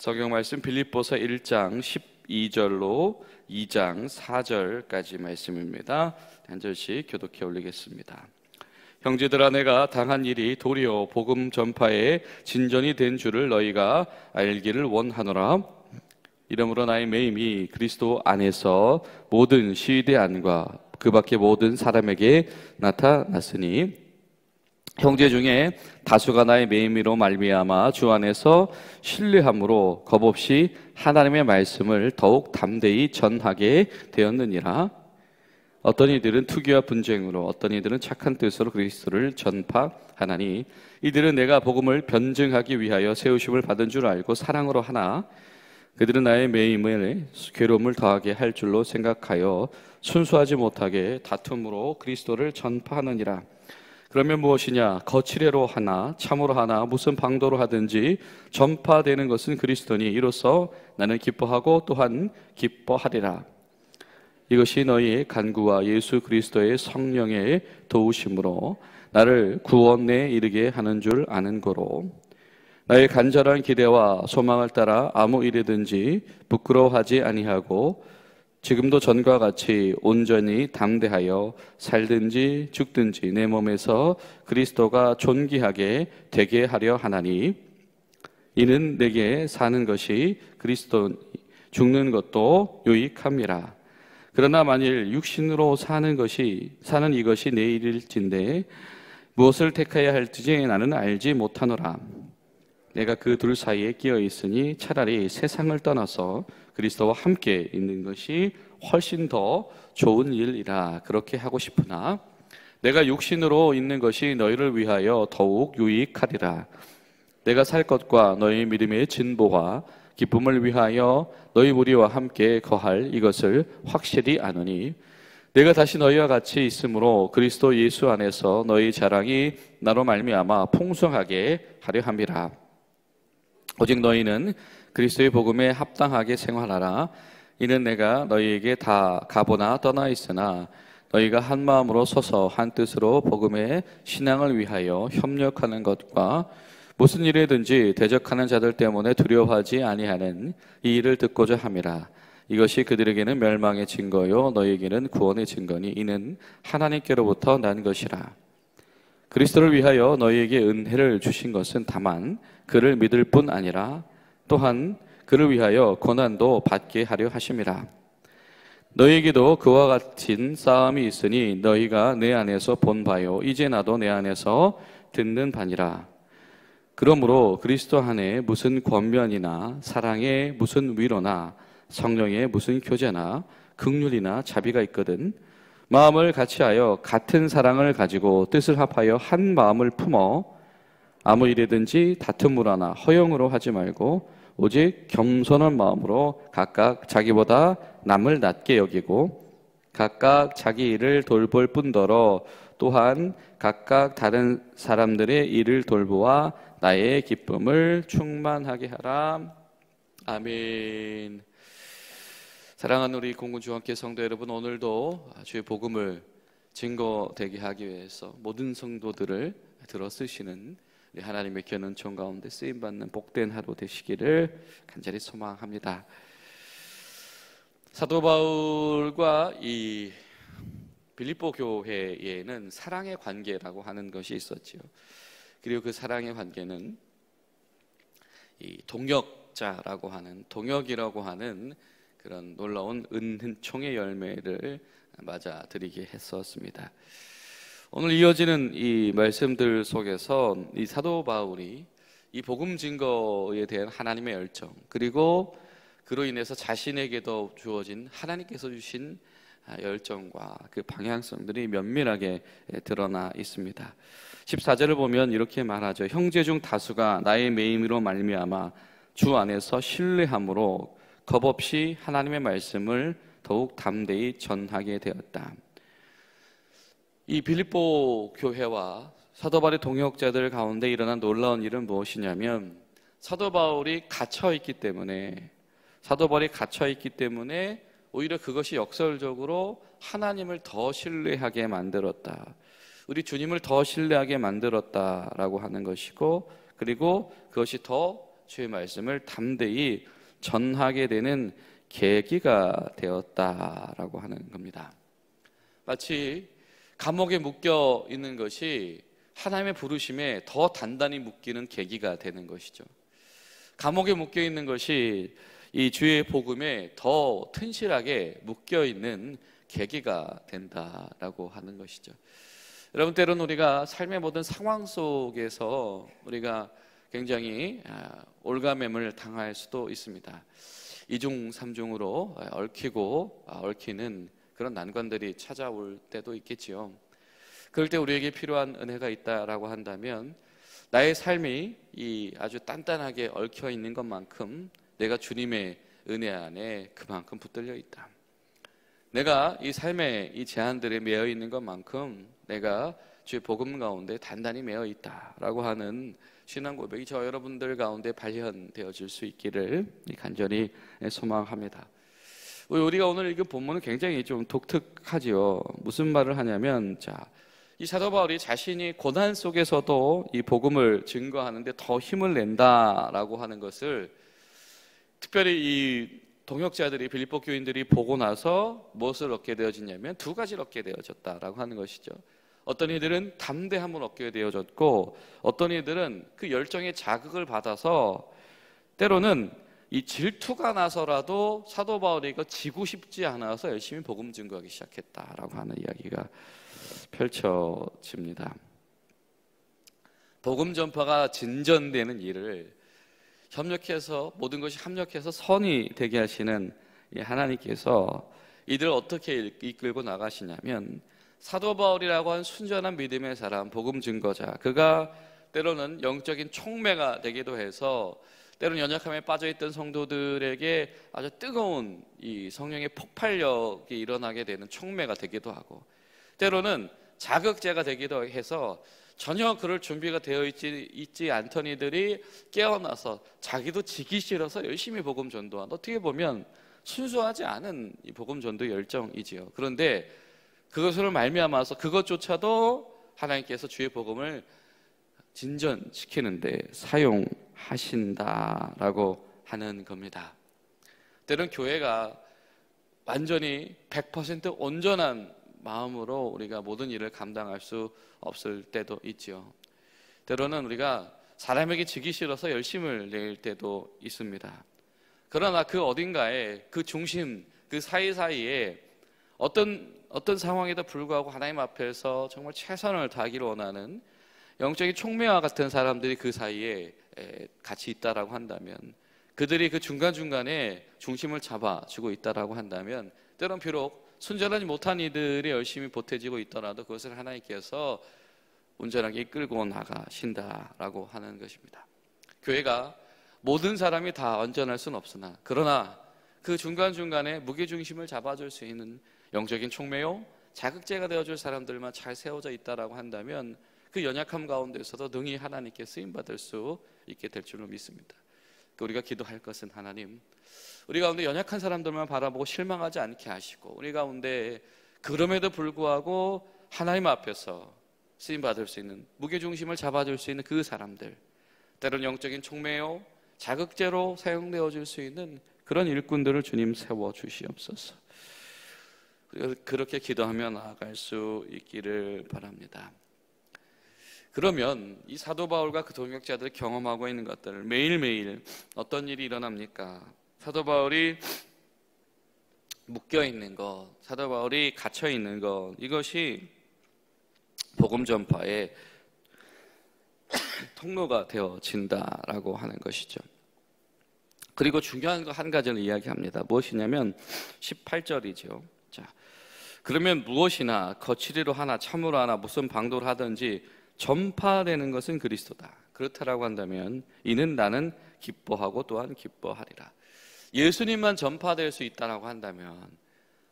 성경 말씀 빌립보서 1장 12절로 2장 4절까지 말씀입니다. 한 절씩 교독해 올리겠습니다. 형제들아, 내가 당한 일이 도리어 복음 전파에 진전이 된 줄을 너희가 알기를 원하노라. 이러므로 나의 매임이 그리스도 안에서 모든 시위대 안과 그 밖의 모든 사람에게 나타났으니, 형제 중에 다수가 나의 매임으로 말미암아 주 안에서 신뢰함으로 겁없이 하나님의 말씀을 더욱 담대히 전하게 되었느니라. 어떤 이들은 투기와 분쟁으로, 어떤 이들은 착한 뜻으로 그리스도를 전파하나니, 이들은 내가 복음을 변증하기 위하여 세우심을 받은 줄 알고 사랑으로 하나, 그들은 나의 매임에 괴로움을 더하게 할 줄로 생각하여 순수하지 못하게 다툼으로 그리스도를 전파하느니라. 그러면 무엇이냐? 거칠애로 하나 참으로 하나 무슨 방도로 하든지 전파되는 것은 그리스도니, 이로써 나는 기뻐하고 또한 기뻐하리라. 이것이 너희의 간구와 예수 그리스도의 성령의 도우심으로 나를 구원에 이르게 하는 줄 아는 거로, 나의 간절한 기대와 소망을 따라 아무 일이든지 부끄러워하지 아니하고 지금도 전과 같이 온전히 담대하여 살든지 죽든지 내 몸에서 그리스도가 존귀하게 되게 하려 하나니, 이는 내게 사는 것이 그리스도, 죽는 것도 유익함이라. 그러나 만일 육신으로 사는 이것이 내 일일진데 무엇을 택하여야 할지 나는 알지 못하노라. 내가 그 둘 사이에 끼어 있으니 차라리 세상을 떠나서 그리스도와 함께 있는 것이 훨씬 더 좋은 일이라 그렇게 하고 싶으나, 내가 육신으로 있는 것이 너희를 위하여 더욱 유익하리라. 내가 살 것과 너희 믿음의 진보와 기쁨을 위하여 너희 무리와 함께 거할 이것을 확실히 아노니, 내가 다시 너희와 같이 있으므로 그리스도 예수 안에서 너희 자랑이 나로 말미암아 풍성하게 하려 함이라. 오직 너희는 그리스도의 복음에 합당하게 생활하라. 이는 내가 너희에게 다 가보나 떠나 있으나 너희가 한 마음으로 서서 한 뜻으로 복음의 신앙을 위하여 협력하는 것과 무슨 일이든지 대적하는 자들 때문에 두려워하지 아니하는 이 일을 듣고자 함이라. 이것이 그들에게는 멸망의 증거요 너희에게는 구원의 증거니, 이는 하나님께로부터 난 것이라. 그리스도를 위하여 너희에게 은혜를 주신 것은 다만 그를 믿을 뿐 아니라 또한 그를 위하여 고난도 받게 하려 하심이라. 너희에게도 그와 같은 싸움이 있으니 너희가 내 안에서 본 바요 이제 나도 내 안에서 듣는 바니라. 그러므로 그리스도 안에 무슨 권면이나 사랑에 무슨 위로나 성령의 무슨 교제나 긍휼이나 자비가 있거든, 마음을 같이하여 같은 사랑을 가지고 뜻을 합하여 한 마음을 품어 아무 일이든지 다툼으로 하나 허영으로 하지 말고 오직 겸손한 마음으로 각각 자기보다 남을 낮게 여기고 각각 자기 일을 돌볼 뿐더러 또한 각각 다른 사람들의 일을 돌보아 나의 기쁨을 충만하게 하라. 아멘. 사랑하는 우리 공군주한께 성도 여러분, 오늘도 주의 복음을 증거되게 하기 위해서 모든 성도들을 들어 쓰시는 하나님의 귀한 은총 가운데 쓰임받는 복된 하루 되시기를 간절히 소망합니다. 사도 바울과 이 빌립보 교회에는 사랑의 관계라고 하는 것이 있었지요. 그리고 그 사랑의 관계는 이 동역이라고 하는 그런 놀라운 은총의 열매를 맞아들이게 했었습니다. 오늘 이어지는 이 말씀들 속에서 이 사도 바울이 이 복음 증거에 대한 하나님의 열정, 그리고 그로 인해서 자신에게도 주어진 하나님께서 주신 열정과 그 방향성들이 면밀하게 드러나 있습니다. 14절을 보면 이렇게 말하죠. 형제 중 다수가 나의 매임으로 말미암아 주 안에서 신뢰함으로 겁없이 하나님의 말씀을 더욱 담대히 전하게 되었다. 이 빌립보 교회와 사도 바울의 동역자들 가운데 일어난 놀라운 일은 무엇이냐면, 사도 바울이 갇혀있기 때문에 오히려 그것이 역설적으로 하나님을 더 신뢰하게 만들었다. 우리 주님을 더 신뢰하게 만들었다라고 하는 것이고, 그리고 그것이 더 주의 말씀을 담대히 전하게 되는 계기가 되었다라고 하는 겁니다. 마치 감옥에 묶여 있는 것이 하나님의 부르심에 더 단단히 묶이는 계기가 되는 것이죠. 감옥에 묶여 있는 것이 이 주의 복음에 더 튼실하게 묶여 있는 계기가 된다라고 하는 것이죠. 여러분, 때로는 우리가 삶의 모든 상황 속에서 우리가 굉장히 올가매을 당할 수도 있습니다. 이중 삼중으로 얽히고 얽히는 그런 난관들이 찾아올 때도 있겠지요. 그럴 때 우리에게 필요한 은혜가 있다라고 한다면 나의 삶이 이 아주 단단하게 얽혀 있는 것만큼 내가 주님의 은혜 안에 그만큼 붙들려 있다. 내가 이 삶의 이 제한들에 매여 있는 것만큼 내가 주의 복음 가운데 단단히 매여 있다라고 하는 신앙 고백이 저 여러분들 가운데 발현되어질 수 있기를 간절히 소망합니다. 우리가 오늘 읽은 본문은 굉장히 좀 독특하지요. 무슨 말을 하냐면, 이 사도 바울이 자신이 고난 속에서도 이 복음을 증거하는데 더 힘을 낸다라고 하는 것을 특별히 이 동역자들이, 빌립보 교인들이 보고 나서 무엇을 얻게 되어지냐면 두 가지를 얻게 되어졌다라고 하는 것이죠. 어떤 이들은 담대함을 얻게 되어졌고, 어떤 이들은 그 열정의 자극을 받아서 때로는 이 질투가 나서라도 사도 바울이 이거 지고 싶지 않아서 열심히 복음 증거하기 시작했다라고 하는 이야기가 펼쳐집니다. 복음 전파가 진전되는 일을 협력해서, 모든 것이 합력해서 선이 되게 하시는 하나님께서 이들을 어떻게 이끌고 나가시냐면, 사도 바울이라고 한 순전한 믿음의 사람, 복음 증거자, 그가 때로는 영적인 촉매가 되기도 해서 때로는 연약함에 빠져있던 성도들에게 아주 뜨거운 이 성령의 폭발력이 일어나게 되는 촉매가 되기도 하고, 때로는 자극제가 되기도 해서 전혀 그럴 준비가 되어 있지 않던 이들이 깨어나서 자기도 지기 싫어서 열심히 복음 전도한, 어떻게 보면 순수하지 않은 이 복음 전도 열정이지요. 그런데 그것을 말미암아서 그것조차도 하나님께서 주의 복음을 진전시키는데 사용하신다라고 하는 겁니다. 때론 교회가 완전히 100% 온전한 마음으로 우리가 모든 일을 감당할 수 없을 때도 있지요. 때로는 우리가 사람에게 지기 싫어서 열심을 낼 때도 있습니다. 그러나 그 어딘가에, 그 중심, 그 사이사이에 어떤 상황에도 불구하고 하나님 앞에서 정말 최선을 다하기를 원하는 영적인 촉매와 같은 사람들이 그 사이에 같이 있다라고 한다면, 그들이 그 중간중간에 중심을 잡아주고 있다라고 한다면, 때론 비록 순전하지 못한 이들이 열심히 보태지고 있더라도 그것을 하나님께서 온전하게 이끌고 나가신다라고 하는 것입니다. 교회가 모든 사람이 다 온전할 수는 없으나, 그러나 그 중간중간에 무게중심을 잡아줄 수 있는 영적인 촉매요, 자극제가 되어줄 사람들만 잘 세워져 있다라고 한다면 그 연약함 가운데서도 능히 하나님께 쓰임받을 수 있게 될 줄로 믿습니다. 우리가 기도할 것은, 하나님, 우리 가운데 연약한 사람들만 바라보고 실망하지 않게 하시고, 우리 가운데 그럼에도 불구하고 하나님 앞에서 쓰임받을 수 있는, 무게중심을 잡아줄 수 있는 그 사람들, 때론 영적인 촉매요, 자극제로 사용되어질 수 있는 그런 일꾼들을 주님 세워주시옵소서. 그렇게 기도하며 나아갈 수 있기를 바랍니다. 그러면 이 사도 바울과 그 동역자들이 경험하고 있는 것들을 매일매일 어떤 일이 일어납니까? 사도 바울이 묶여 있는 것, 사도 바울이 갇혀 있는 것, 이것이 복음 전파의 통로가 되어진다라고 하는 것이죠. 그리고 중요한 거 한 가지를 이야기합니다. 무엇이냐면 18절이죠. 그러면 무엇이나 거칠이로 하나 참으로 하나 무슨 방도를 하든지 전파되는 것은 그리스도다. 그렇다라고 한다면 이는 나는 기뻐하고 또한 기뻐하리라. 예수님만 전파될 수 있다라고 한다면,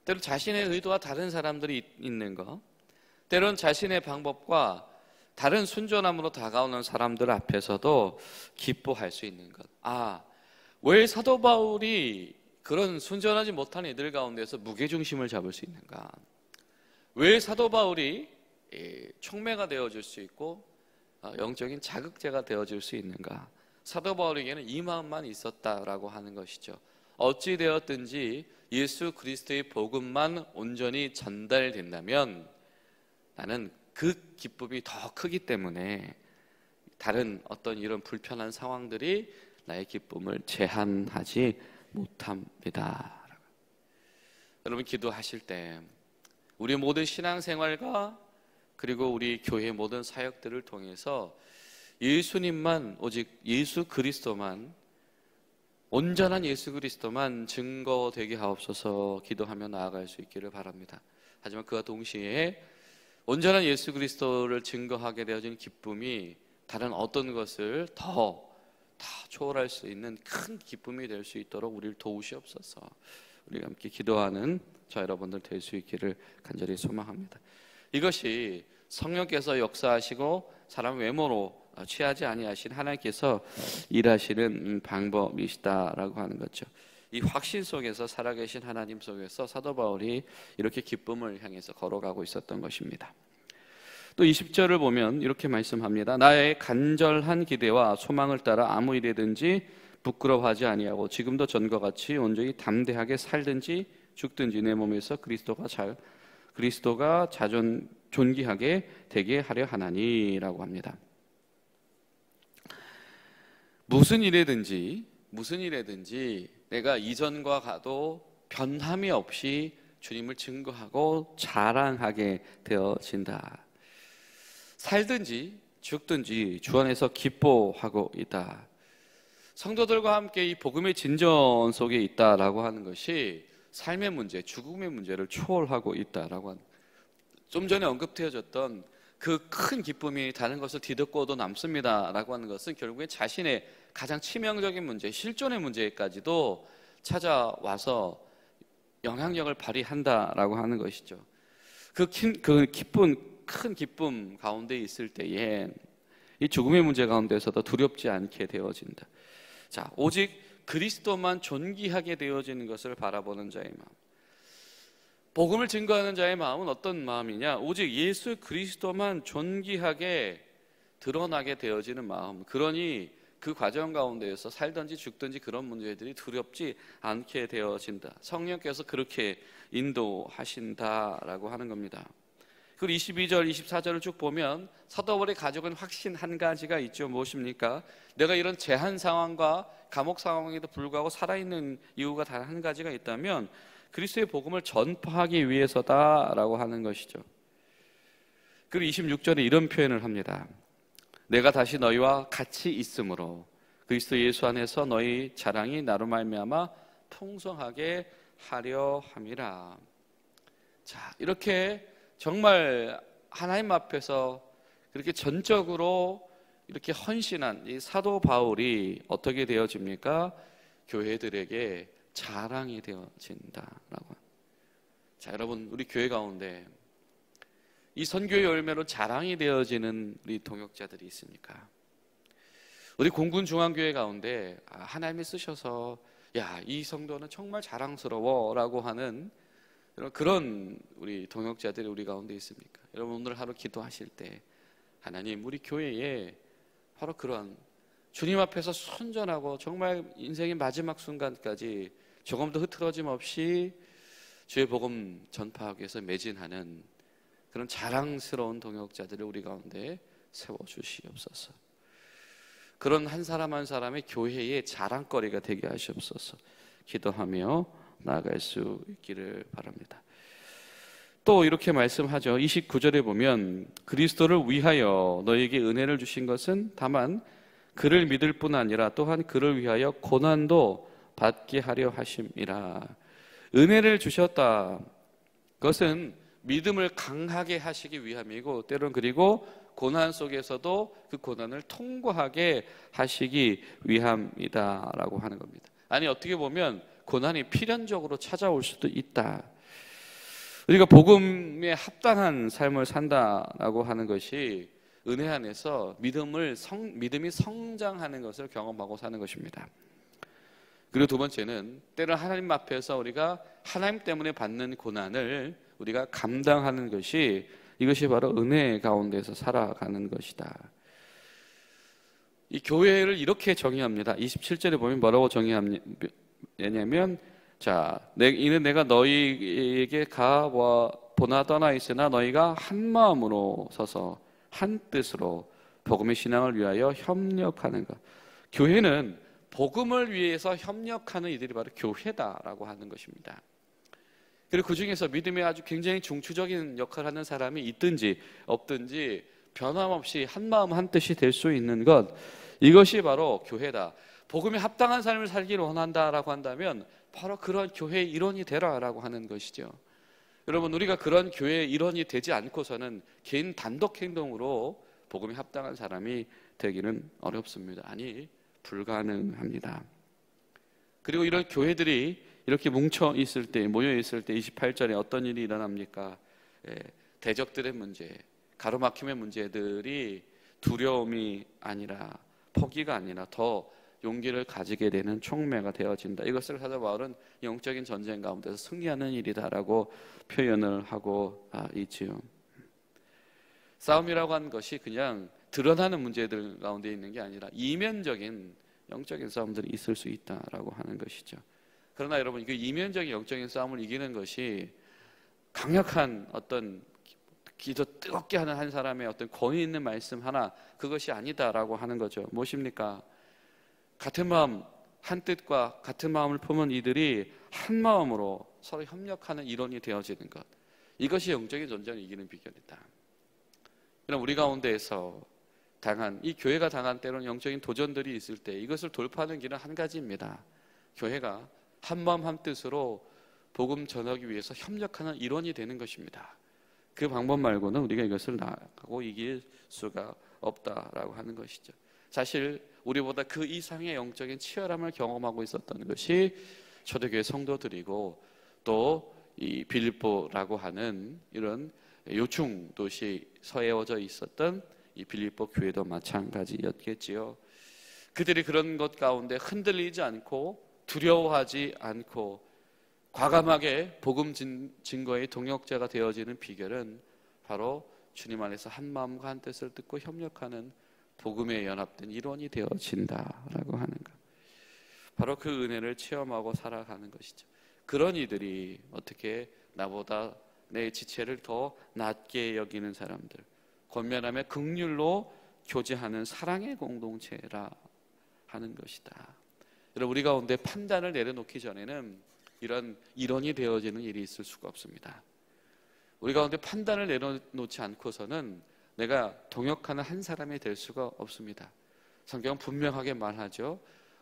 때론 자신의 의도와 다른 사람들이 있는 것, 때론 자신의 방법과 다른 순전함으로 다가오는 사람들 앞에서도 기뻐할 수 있는 것. 왜 사도 바울이 그런 순전하지 못한 이들 가운데서 무게중심을 잡을 수 있는가? 왜 사도 바울이 촉매가 되어줄 수 있고 영적인 자극제가 되어줄 수 있는가? 사도 바울에게는 이 마음만 있었다라고 하는 것이죠. 어찌 되었든지 예수 그리스도의 복음만 온전히 전달된다면 나는 그 기쁨이 더 크기 때문에 다른 어떤 이런 불편한 상황들이 나의 기쁨을 제한하지 못합니다. 여러분, 기도하실 때 우리 모든 신앙생활과 그리고 우리 교회 모든 사역들을 통해서 예수님만, 오직 예수 그리스도만, 온전한 예수 그리스도만 증거되게 하옵소서 기도하며 나아갈 수 있기를 바랍니다. 하지만 그와 동시에 온전한 예수 그리스도를 증거하게 되어진 기쁨이 다른 어떤 것을 다 초월할 수 있는 큰 기쁨이 될 수 있도록 우리를 도우시옵소서. 우리가 함께 기도하는 저 여러분들 될 수 있기를 간절히 소망합니다. 이것이 성령께서 역사하시고 사람 외모로 취하지 아니하신 하나님께서 일하시는 방법이시다라고 하는 거죠. 이 확신 속에서 살아계신 하나님 속에서 사도 바울이 이렇게 기쁨을 향해서 걸어가고 있었던 것입니다. 또 20절을 보면 이렇게 말씀합니다. 나의 간절한 기대와 소망을 따라 아무 일이든지 부끄러워하지 아니하고 지금도 전과 같이 온전히 담대하게 살든지 죽든지 내 몸에서 그리스도가 존귀하게 되게 하려 하나니라고 합니다. 무슨 일이든지 내가 이전과 가도 변함이 없이 주님을 증거하고 자랑하게 되어진다. 살든지 죽든지 주 안에서 기뻐하고 있다. 성도들과 함께 이 복음의 진전 속에 있다라고 하는 것이 삶의 문제, 죽음의 문제를 초월하고 있다라고 하는, 좀 전에 언급되어졌던 그 큰 기쁨이 다른 것을 뒤덮고도 남습니다라고 하는 것은 결국에 자신의 가장 치명적인 문제, 실존의 문제까지도 찾아와서 영향력을 발휘한다라고 하는 것이죠. 큰 기쁨 가운데 있을 때에 이 죽음의 문제 가운데서도 두렵지 않게 되어진다. 자, 오직 그리스도만 존귀하게 되어지는 것을 바라보는 자의 마음. 복음을 증거하는 자의 마음은 어떤 마음이냐? 오직 예수 그리스도만 존귀하게 드러나게 되어지는 마음. 그러니 그 과정 가운데에서 살든지 죽든지 그런 문제들이 두렵지 않게 되어진다. 성령께서 그렇게 인도하신다라고 하는 겁니다. 그리고 22절, 24절을 쭉 보면 사도 바울이 가지고 있는 확신 한 가지가 있죠. 무엇입니까? 내가 이런 제한 상황과 감옥 상황에도 불구하고 살아있는 이유가 단 한 가지가 있다면 그리스도의 복음을 전파하기 위해서다라고 하는 것이죠. 그리고 26절에 이런 표현을 합니다. 내가 다시 너희와 같이 있으므로 그리스도 예수 안에서 너희 자랑이 나로 말미암아 풍성하게 하려 함이라. 자, 이렇게 정말 하나님 앞에서 그렇게 전적으로 이렇게 헌신한 이 사도 바울이 어떻게 되어집니까? 교회들에게 자랑이 되어진다라고. 자, 여러분, 우리 교회 가운데 이 선교의 열매로 자랑이 되어지는 우리 동역자들이 있습니까? 우리 공군중앙교회 가운데 하나님이 쓰셔서 야, 이 성도는 정말 자랑스러워라고 하는 그런 우리 동역자들이 우리 가운데 있습니까? 여러분, 오늘 하루 기도하실 때 하나님, 우리 교회에 바로 그런 주님 앞에서 순전하고 정말 인생의 마지막 순간까지 조금도 흐트러짐 없이 주의 복음 전파하기 위해서 매진하는 그런 자랑스러운 동역자들을 우리 가운데 세워주시옵소서. 그런 한 사람 한 사람의 교회의 자랑거리가 되게 하시옵소서. 기도하며 나아갈 수 있기를 바랍니다. 또 이렇게 말씀하죠. 29절에 보면 그리스도를 위하여 너에게 은혜를 주신 것은 다만 그를 믿을 뿐 아니라 또한 그를 위하여 고난도 받게 하려 하심이라. 은혜를 주셨다. 그것은 믿음을 강하게 하시기 위함이고 때론 그리고 고난 속에서도 그 고난을 통과하게 하시기 위함이다라고 하는 겁니다. 아니, 어떻게 보면 고난이 필연적으로 찾아올 수도 있다. 우리가 복음에 합당한 삶을 산다라고 하는 것이 은혜 안에서 믿음이 성장하는 것을 경험하고 사는 것입니다. 그리고 두 번째는 때로 하나님 앞에서 우리가 하나님 때문에 받는 고난을 우리가 감당하는 것이, 이것이 바로 은혜 가운데서 살아가는 것이다. 이 교회를 이렇게 정의합니다. 27절에 보면 뭐라고 정의하냐면, 자, 이는 내가 너희에게 가와 보나 떠나 있으나 너희가 한 마음으로 서서 한 뜻으로 복음의 신앙을 위하여 협력하는 것. 교회는 복음을 위해서 협력하는 이들이 바로 교회다라고 하는 것입니다. 그리고 그 중에서 믿음에 아주 굉장히 중추적인 역할을 하는 사람이 있든지 없든지 변함없이 한 마음 한 뜻이 될 수 있는 것, 이것이 바로 교회다. 복음에 합당한 삶을 살기를 원한다라고 한다면 바로 그런 교회의 일원이 되라라고 하는 것이죠. 여러분, 우리가 그런 교회의 일원이 되지 않고서는 개인 단독 행동으로 복음에 합당한 사람이 되기는 어렵습니다. 아니, 불가능합니다. 그리고 이런 교회들이 이렇게 뭉쳐 있을 때, 모여 있을 때 28절에 어떤 일이 일어납니까? 대적들의 문제, 가로막힘의 문제들이 두려움이 아니라, 포기가 아니라 더 용기를 가지게 되는 촉매가 되어진다. 이것을 사도 바울은 영적인 전쟁 가운데서 승리하는 일이다라고 표현을 하고 있지요. 싸움이라고 하는 것이 그냥 드러나는 문제들 가운데 있는 게 아니라 이면적인 영적인 싸움들이 있을 수 있다라고 하는 것이죠. 그러나 여러분, 그 이면적인 영적인 싸움을 이기는 것이 강력한 어떤 기도 뜨겁게 하는 한 사람의 어떤 권위 있는 말씀 하나, 그것이 아니다라고 하는 거죠. 무엇입니까? 같은 마음, 한 뜻과 같은 마음을 품은 이들이 한 마음으로 서로 협력하는 일원이 되어지는 것, 이것이 영적인 전쟁을 이기는 비결이다. 그럼 우리 가운데에서 이 교회가 당한 때로는 영적인 도전들이 있을 때 이것을 돌파하는 길은 한 가지입니다. 교회가 한 마음 한 뜻으로 복음 전하기 위해서 협력하는 일원이 되는 것입니다. 그 방법 말고는 우리가 이것을 나아가고 이길 수가 없다라고 하는 것이죠. 사실 우리보다 그 이상의 영적인 치열함을 경험하고 있었던 것이 초대교회 성도들이고, 또 이 빌립보라고 하는 이런 요충 도시에 서해워져 있었던 이 빌립보 교회도 마찬가지였겠지요. 그들이 그런 것 가운데 흔들리지 않고 두려워하지 않고 과감하게 복음 증거의 동역자가 되어지는 비결은 바로 주님 안에서 한 마음과 한 뜻을 듣고 협력하는 복음에 연합된 일원이 되어진다라고 하는 것. 바로 그 은혜를 체험하고 살아가는 것이죠. 그런 이들이 어떻게 나보다 내 지체를 더 낮게 여기는 사람들, 권면하며 긍휼로 교제하는 사랑의 공동체라 하는 것이다. 여러분, 우리 가운데 판단을 내려놓기 전에는 이런 일원이 되어지는 일이 있을 수가 없습니다. 우리 가운데 판단을 내려놓지 않고서는 내가 동역하는 한 사람이 될 수가 없습니다. 성경은 분명하게 말하죠.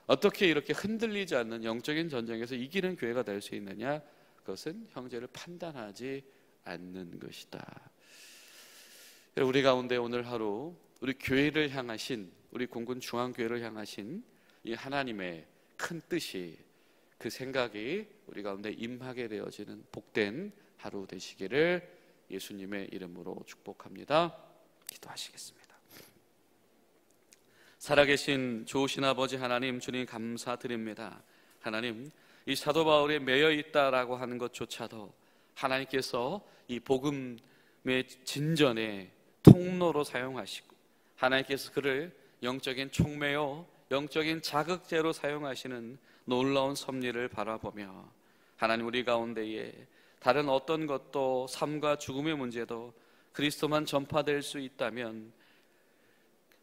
어떻게 이렇게 흔들리지 않는 영적인 전쟁에서 이기는 교회가 될 수 있느냐? 그것은 형제를 판단하지 않는 것이다. 우리 가운데 오늘 하루 우리 교회를 향하신, 우리 공군 중앙교회를 향하신 이 하나님의 큰 뜻이, 그 생각이 우리 가운데 임하게 되어지는 복된 하루 되시기를 예수님의 이름으로 축복합니다. 기도하시겠습니다. 살아계신 좋으신 아버지 하나님, 주님 감사드립니다. 하나님, 이 사도 바울에 매여 있다라고 하는 것조차도 하나님께서 이 복음의 진전의 통로로 사용하시고, 하나님께서 그를 영적인 촉매요, 영적인 자극제로 사용하시는 놀라운 섭리를 바라보며, 하나님, 우리 가운데에 다른 어떤 것도, 삶과 죽음의 문제도 그리스도만 전파될 수 있다면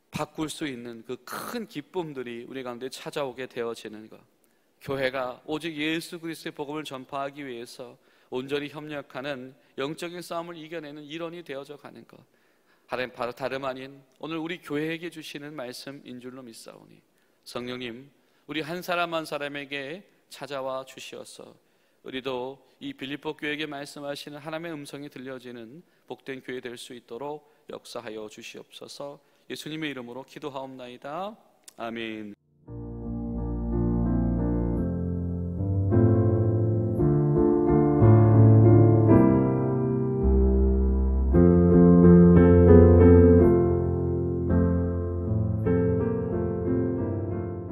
바꿀 수 있는 그 큰 기쁨들이 우리 가운데 찾아오게 되어지는 것, 교회가 오직 예수 그리스도의 복음을 전파하기 위해서 온전히 협력하는 영적인 싸움을 이겨내는 일원이 되어져 가는 것, 하나님, 바로 다름 아닌 오늘 우리 교회에게 주시는 말씀인 줄로 믿사오니, 성령님, 우리 한 사람 한 사람에게 찾아와 주시어서 우리도 이 빌립보 교회에게 말씀하시는 하나님의 음성이 들려지는 복된 교회 될 수 있도록 역사하여 주시옵소서. 예수님의 이름으로 기도하옵나이다. 아멘.